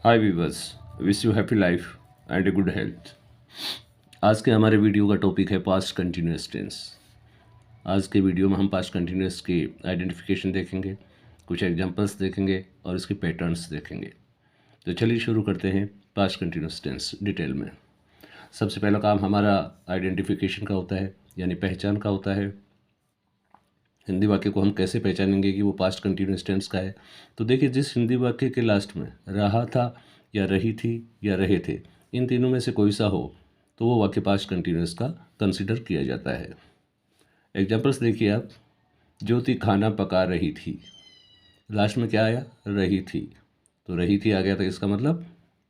Hi viewers, wish you happy life and a good health. आज के हमारे video का टॉपिक है पास्ट कंटिन्यूअस टेंस। आज के वीडियो में हम पास्ट कंटिन्यूअस की आइडेंटिफिकेशन देखेंगे, कुछ एग्जांपल्स देखेंगे और इसके पैटर्न्स देखेंगे। तो चलिए शुरू करते हैं पास्ट कंटिन्यूअस टेंस डिटेल में। सबसे पहला काम हमारा आइडेंटिफिकेशन का होता है, यानी पहचान का होता है। हिंदी वाक्य को हम कैसे पहचानेंगे कि वो पास्ट कंटिन्यूअस टेंस का है। तो देखिए, जिस हिंदी वाक्य के लास्ट में रहा था या रही थी या रहे थे, इन तीनों में से कोई सा हो तो वो वाक्य पास्ट कंटिन्यूअस का कंसिडर किया जाता है। एग्जाम्पल्स देखिए आप। ज्योति खाना पका रही थी, लास्ट में क्या आया? रही थी। तो रही थी आ गया, तो इसका मतलब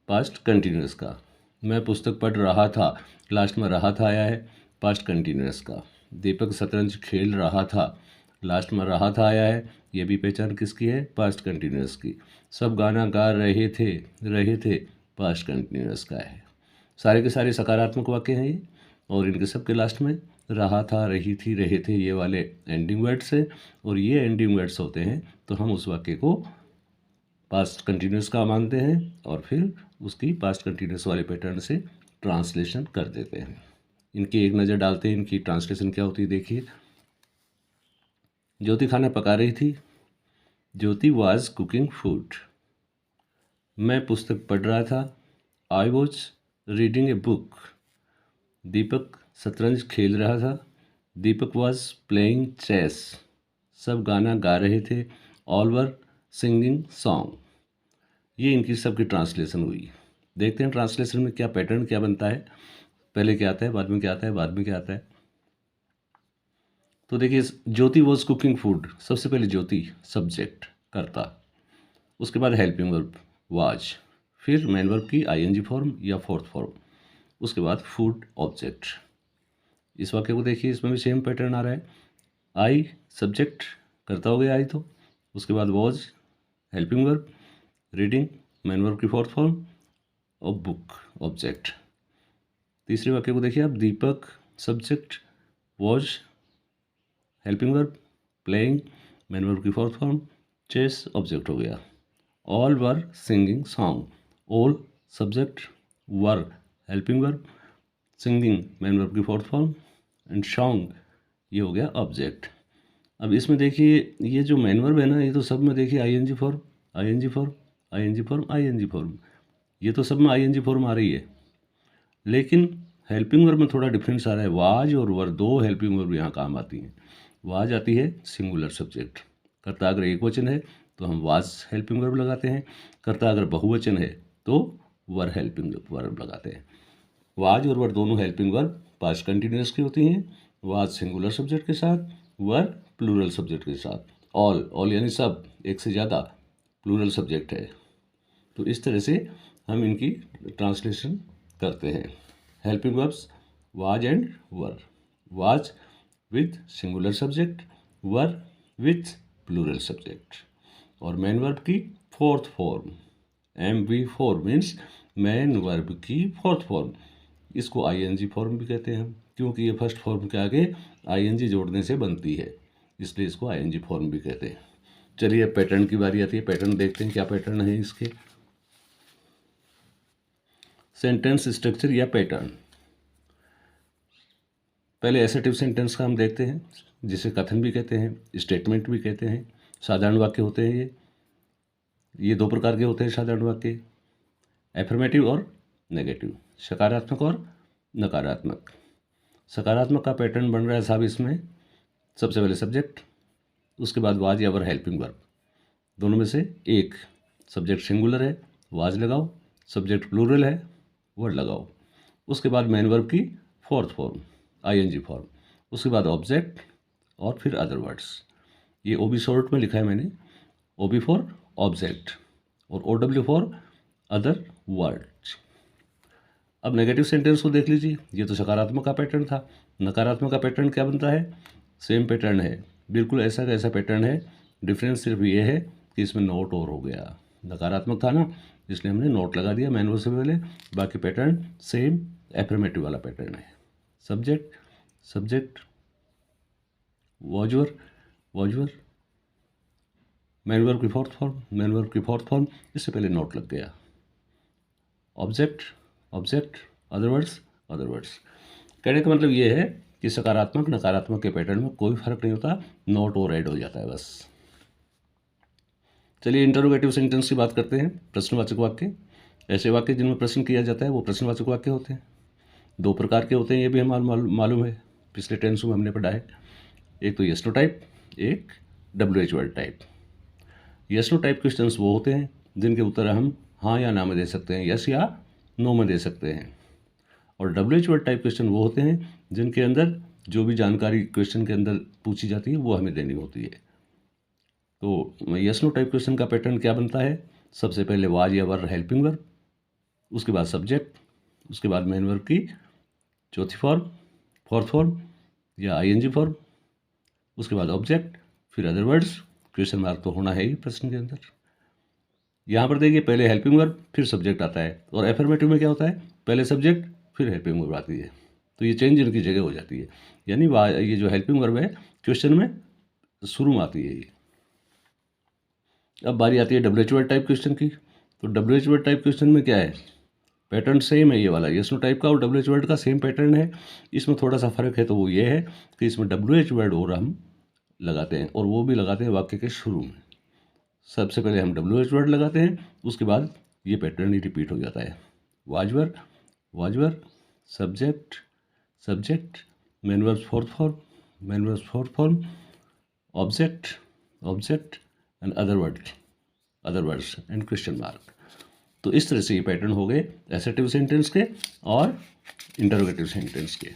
पास्ट कंटिन्यूअस का। मैं पुस्तक पढ़ रहा था, लास्ट में रहा था आया है, पास्ट कंटिन्यूअस का। दीपक शतरंज खेल रहा था, लास्ट में रहा था आया है, ये भी पहचान किसकी है? पास्ट कंटिन्यूअस की। सब गाना गा रहे थे पास्ट कंटिन्यूअस का है। सारे के सारे सकारात्मक वाक्य हैं ये, और इनके सबके लास्ट में रहा था, रही थी, रहे थे, ये वाले एंडिंग वर्ड्स हैं। और ये एंडिंग वर्ड्स होते हैं तो हम उस वाक्य को पास्ट कंटिन्यूअस का मानते हैं और फिर उसकी पास्ट कंटिन्यूअस वाले पैटर्न से ट्रांसलेशन कर देते हैं। इनकी एक नज़र डालते हैं, इनकी ट्रांसलेशन क्या होती है देखिए। ज्योति खाना पका रही थी, ज्योति वाज कुकिंग फूड। मैं पुस्तक पढ़ रहा था, I was reading a book. Deepak शतरंज खेल रहा था, दीपक वॉज प्लेइंग चेस। सब गाना गा रहे थे, ऑल वर सिंगिंग सॉन्ग। ये इनकी सबकी ट्रांसलेशन हुई। देखते हैं ट्रांसलेशन में क्या पैटर्न क्या बनता है। पहले क्या आता है, बाद में क्या आता है, बाद में क्या आता है। तो देखिए, ज्योति वॉज कुकिंग फूड, सबसे पहले ज्योति सब्जेक्ट करता, उसके बाद हेल्पिंग वर्ब वाज, फिर मेन वर्ब की आईएनजी फॉर्म या फोर्थ फॉर्म, उसके बाद फूड ऑब्जेक्ट। इस वाक्य को देखिए, इसमें भी सेम पैटर्न आ रहा है। आई सब्जेक्ट करता हो गया आई, तो उसके बाद was helping verb, reading main verb की फोर्थ फॉर्म और बुक ऑब्जेक्ट। तीसरे वाक्य को देखिए आप, Deepak subject, was helping verb, playing main verb की फोर्थ फॉर्म, चेस ऑब्जेक्ट हो गया। All were singing song, all subject, were helping verb, singing main verb की फोर्थ फॉर्म एंड सॉन्ग ये हो गया ऑब्जेक्ट। अब इसमें देखिए, ये जो मेन वर्ब है ना, ये तो सब में देखिए ING form, ING form, ING form, ING form, ये तो सब में आईएनजी फॉर्म आ रही है। लेकिन हेल्पिंग वर्ब में थोड़ा डिफरेंस आ रहा है। वाज और वर, दो हेल्पिंग वर्ब यहाँ काम आती हैं। वाज आती है सिंगुलर सब्जेक्ट, कर्ता अगर एक वचन है तो हम वाज हेल्पिंग वर्ब लगाते हैं, कर्ता अगर बहुवचन है तो वर हेल्पिंग वर्ब लगाते हैं। वाज और वर दोनों हेल्पिंग वर्ब पास्ट कंटिन्यूअस की होती हैं। वाज सिंगुलर सब्जेक्ट के साथ, वर प्लूरल सब्जेक्ट के साथ। ऑल यानी सब, एक से ज़्यादा, प्लूरल सब्जेक्ट है। तो इस तरह से हम इनकी ट्रांसलेशन करते हैं। Helping verbs was and were, was with singular subject, were with plural subject. और मेन वर्ब की fourth form, MV4 means main verb की फोर्थ फॉर्म। इसको आईएनजी फॉर्म भी कहते हैं हम, क्योंकि ये फर्स्ट फॉर्म के आगे आईएनजी जोड़ने से बनती है, इसलिए इसको आईएनजी फॉर्म भी कहते हैं। चलिए अब पैटर्न की बारी आती है। पैटर्न देखते हैं क्या पैटर्न है इसके। सेंटेंस स्ट्रक्चर या पैटर्न। पहले एसेटिव सेंटेंस का हम देखते हैं, जिसे कथन भी कहते हैं, स्टेटमेंट भी कहते हैं। साधारण वाक्य होते हैं ये दो प्रकार के होते हैं साधारण वाक्य, एफर्मेटिव और नेगेटिव, सकारात्मक और नकारात्मक। सकारात्मक का पैटर्न बन रहा है साहब इसमें, सबसे पहले सब्जेक्ट, उसके बाद वाज या वर हेल्पिंग वर्ब, दोनों में से एक। सब्जेक्ट सिंगुलर है, वाज लगाओ, सब्जेक्ट प्लूरल है, वर्ड लगाओ। उसके बाद मेन वर्ब की फोर्थ फॉर्म, आईएनजी फॉर्म, उसके बाद ऑब्जेक्ट और फिर अदर वर्ड्स। ये ओबी शॉर्ट में लिखा है मैंने, ओबी फॉर ऑब्जेक्ट और OW फॉर अदर वर्ड्स। अब नेगेटिव सेंटेंस को देख लीजिए, ये तो सकारात्मक का पैटर्न था। नकारात्मक का पैटर्न क्या बनता है? सेम पैटर्न है, बिल्कुल ऐसा का ऐसा पैटर्न है। डिफरेंस सिर्फ ये है कि इसमें नोट और हो गया। नकारात्मक था ना, इसलिए हमने नोट लगा दिया मैन वर्ब से पहले, बाकी पैटर्न सेम एफर्मेटिव वाला पैटर्न है। सब्जेक्ट सब्जेक्ट, वॉजवर वॉजवर, मेन वर्ब की फोर्थ फॉर्म, मेन वर्ब की फोर्थ फॉर्म, इससे पहले नोट लग गया। Object object, other words other words. कहने का मतलब ये है कि सकारात्मक नकारात्मक के पैटर्न में कोई फर्क नहीं होता, नॉट और ऐड हो जाता है बस। चलिए इंटरोगेटिव सेंटेंस की बात करते हैं। प्रश्नवाचक वाक्य, ऐसे वाक्य जिनमें प्रश्न किया जाता है वो प्रश्नवाचक वाक्य होते हैं। दो प्रकार के होते हैं, ये भी हमारे मालूम है, पिछले टेंस में हमने पढ़ा है। एक तो यस नो टाइप, एक WH word type. Yes no type questions वो होते हैं जिनके उत्तर हम हाँ या ना में दे सकते हैं, यस या नो में दे सकते हैं। और WH वर्ड टाइप क्वेश्चन वो होते हैं जिनके अंदर जो भी जानकारी क्वेश्चन के अंदर पूछी जाती है वो हमें देनी होती है। तो यस नो टाइप क्वेश्चन का पैटर्न क्या बनता है? सबसे पहले वाज या वर हेल्पिंग वर्ब, उसके बाद सब्जेक्ट, उसके बाद मेन वर्ब की चौथी फॉर्म, फोर्थ फॉर्म या ING फॉर्म, उसके बाद ऑब्जेक्ट, फिर अदर वर्ड्स। क्वेश्चन मार्क तो होना है ही प्रश्न के अंदर। यहाँ पर देखिए पहले हेल्पिंग वर्ब फिर सब्जेक्ट आता है, और एफर्मेटिव में क्या होता है? पहले सब्जेक्ट फिर हेल्पिंग वर्ब आती है। तो ये चेंज इनकी जगह हो जाती है, यानी ये जो हेल्पिंग वर्ब है क्वेश्चन में शुरू में आती है ये। अब बारी आती है WH वर्ड टाइप क्वेश्चन की। तो WH वर्ड टाइप क्वेश्चन में क्या है? पैटर्न सेम है, ये वाला यस नो टाइप का और WH वर्ड का सेम पैटर्न है। इसमें थोड़ा सा फर्क है, तो वो ये है कि इसमें WH वर्ड और हम लगाते हैं, और वो भी लगाते हैं वाक्य के शुरू में। सबसे पहले हम WH वर्ड लगाते हैं, उसके बाद ये पैटर्न ही रिपीट हो जाता है। वाजवर वाजवर, subject subject, main verbs fourth form, main verbs fourth form, object object and other words and question mark. तो इस तरह से ये पैटर्न हो गए एसर्टिव सेंटेंस के और इंटरोगेटिव सेंटेंस के।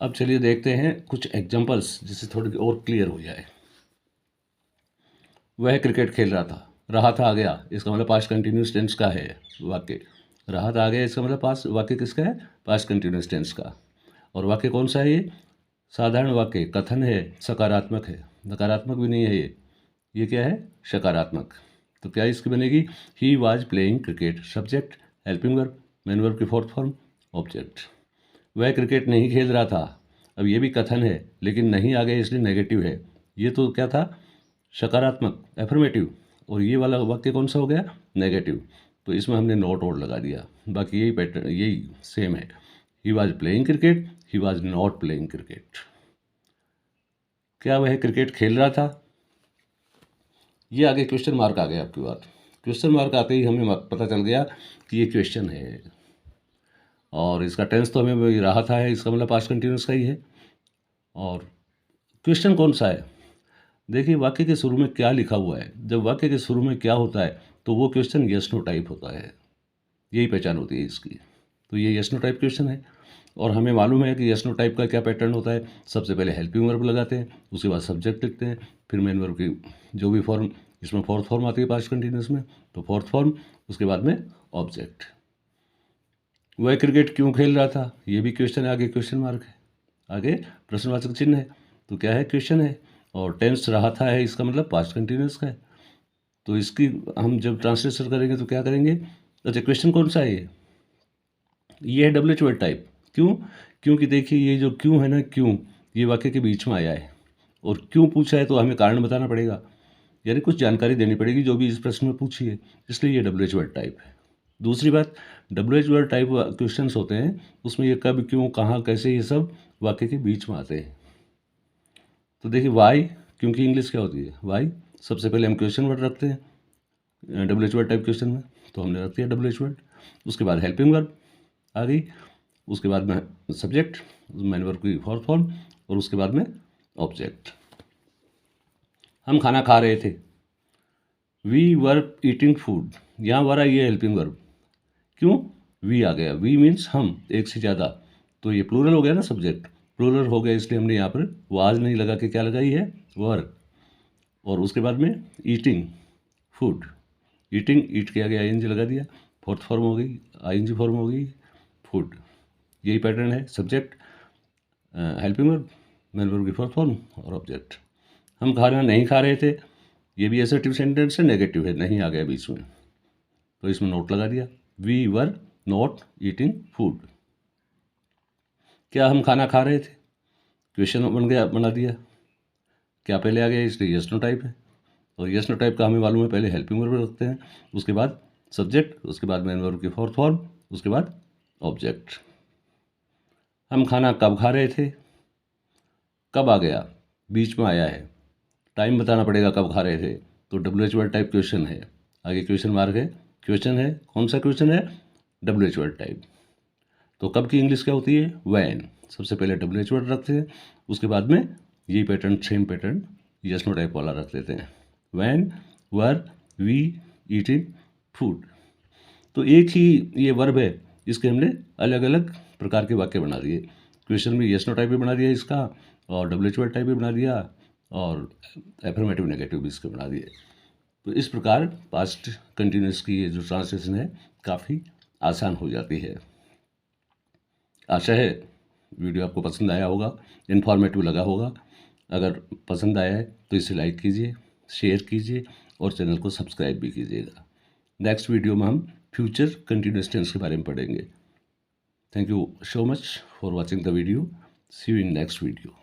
अब चलिए देखते हैं कुछ एग्जांपल्स जिससे थोड़ी और क्लियर हो जाए। वह क्रिकेट खेल रहा था आ गया, इसका मतलब पास्ट कंटिन्यूस टेंस का है वाक्य। रहा था आ गया, इसका मतलब पास्ट वाक्य किसका है? पास्ट कंटिन्यूस टेंस का। और वाक्य कौन सा है ये? साधारण वाक्य, कथन है, सकारात्मक है, नकारात्मक भी नहीं है ये क्या है? सकारात्मक। तो क्या इसकी बनेगी? He was playing cricket, subject, helping verb, main verb की फोर्थ फॉर्म, ऑब्जेक्ट। वह क्रिकेट नहीं खेल रहा था, अब ये भी कथन है लेकिन नहीं आ गया इसलिए नेगेटिव है। ये तो क्या था? सकारात्मक, एफर्मेटिव। और ये वाला वाक्य कौन सा हो गया? नेगेटिव। तो इसमें हमने नॉट और लगा दिया, बाकी यही पैटर्न यही सेम है। He was playing cricket, he was not playing cricket. क्या वह क्रिकेट खेल रहा था? ये आगे क्वेश्चन मार्क आ गया आपकी बात। क्वेश्चन मार्क आते ही हमें पता चल गया कि ये क्वेश्चन है, और इसका टेंस तो हमें रहा था है, इसका मतलब पास्ट कंटिन्यूस का ही है। और क्वेश्चन कौन सा है? देखिए वाक्य के शुरू में क्या लिखा हुआ है। जब वाक्य के शुरू में क्या होता है तो वो क्वेश्चन यस नो टाइप होता है, यही पहचान होती है इसकी। तो ये यस नो टाइप क्वेश्चन है, और हमें मालूम है कि यस नो टाइप का क्या पैटर्न होता है। सबसे पहले हेल्पिंग वर्ब लगाते हैं, उसके बाद सब्जेक्ट लिखते हैं, फिर मेन वर्ब की जो भी फॉर्म, इसमें फोर्थ फॉर्म आती है पास्ट कंटिन्यूस में, तो फोर्थ फॉर्म, उसके बाद में ऑब्जेक्ट। वह क्रिकेट क्यों खेल रहा था? ये भी क्वेश्चन है, आगे क्वेश्चन मार्क है, आगे प्रश्नवाचक चिन्ह है। तो क्या है? क्वेश्चन है। और टेंस रहा था है, इसका मतलब पास्ट कंटिन्यूस का है। तो इसकी हम जब ट्रांसलेशन करेंगे तो क्या करेंगे? अच्छा क्वेश्चन कौन सा है ये है WH वर्ड टाइप। क्यों? क्योंकि देखिए ये जो क्यों है ना, क्यों ये वाक्य के बीच में आया है, और क्यों पूछा है तो हमें कारण बताना पड़ेगा, यानी कुछ जानकारी देनी पड़ेगी जो भी इस प्रश्न में पूछी है, इसलिए ये WH वर्ड टाइप है। दूसरी बात, WH वर्ड टाइप क्वेश्चंस होते हैं उसमें ये कब, क्यों, कहाँ, कैसे, ये सब वाक्य के बीच में आते हैं। तो देखिए वाई, क्योंकि इंग्लिश क्या होती है? वाई। सबसे पहले हम क्वेश्चन वर्ड रखते हैं WH वर्ड टाइप क्वेश्चन में, तो हमने रख दिया WH वर्ड। उसके बाद हेल्पिंग वर्ब आ गई, उसके बाद में सब्जेक्ट, मेन वर्ब की फोर्थ फॉर्म, और उसके बाद में ऑब्जेक्ट। हम खाना खा रहे थे, वी वर ईटिंग फूड, यहाँ वर आई है हेल्पिंग वर्ब। क्यों? वी आ गया, वी मीन्स हम, एक से ज़्यादा, तो ये प्लूरल हो गया ना, सब्जेक्ट प्लूरल हो गया, इसलिए हमने यहाँ पर वाज नहीं लगा के क्या लगाई है? वर। और उसके बाद में ईटिंग फूड, ईटिंग, ईट किया गया, ING लगा दिया, फोर्थ फॉर्म हो गई, ING फॉर्म हो गई, फूड। यही पैटर्न है, subject, helping verb, main verb की फोर्थ फॉर्म और ऑब्जेक्ट। हम खाना नहीं खा रहे थे, ये भी असर्टिव सेंटेंस है, नेगेटिव है, नहीं आ गया बीच में, तो इसमें नोट लगा दिया, we were not eating food. क्या हम खाना खा रहे थे? क्वेश्चन बन गया, बना दिया, क्या पहले आ गया, इसलिए यस नो टाइप है। और यस नो टाइप का हमें मालूम है, पहले हेल्पिंग वर्ब रखते हैं, उसके बाद सब्जेक्ट, उसके बाद मेन वर्ब की फोर्थ फॉर्म, उसके बाद ऑब्जेक्ट। हम खाना कब खा रहे थे, कब आ गया, बीच में आया है, टाइम बताना पड़ेगा कब खा रहे थे, तो WH वर्ड टाइप क्वेश्चन है, आगे क्वेश्चन मार्क है, क्वेश्चन है, कौन सा क्वेश्चन है, WH वर्ड टाइप। तो कब की इंग्लिश क्या होती है, वैन। सबसे पहले WH वर्ड रखते हैं, उसके बाद में ये pattern, same pattern yes no type वाला रख देते हैं, when, were, we, eating, food. तो एक ही ये वर्ब है, इसके हमने अलग अलग प्रकार के वाक्य बना दिए। क्वेश्चन में यस नो टाइप भी बना दिया इसका, और WH वर्ड टाइप भी बना दिया, और एफर्मेटिव नेगेटिव भी इसके बना दिए। तो इस प्रकार पास्ट कंटिन्यूस की ये जो ट्रांसलेशन है काफ़ी आसान हो जाती है। आशा है वीडियो आपको पसंद आया होगा, इन्फॉर्मेटिव लगा होगा। अगर पसंद आया है तो इसे लाइक कीजिए, शेयर कीजिए और चैनल को सब्सक्राइब भी कीजिएगा। नेक्स्ट वीडियो में हम फ्यूचर कंटिन्यूअस टेंस के बारे में पढ़ेंगे। Thank you so much for watching the video. See you in next video.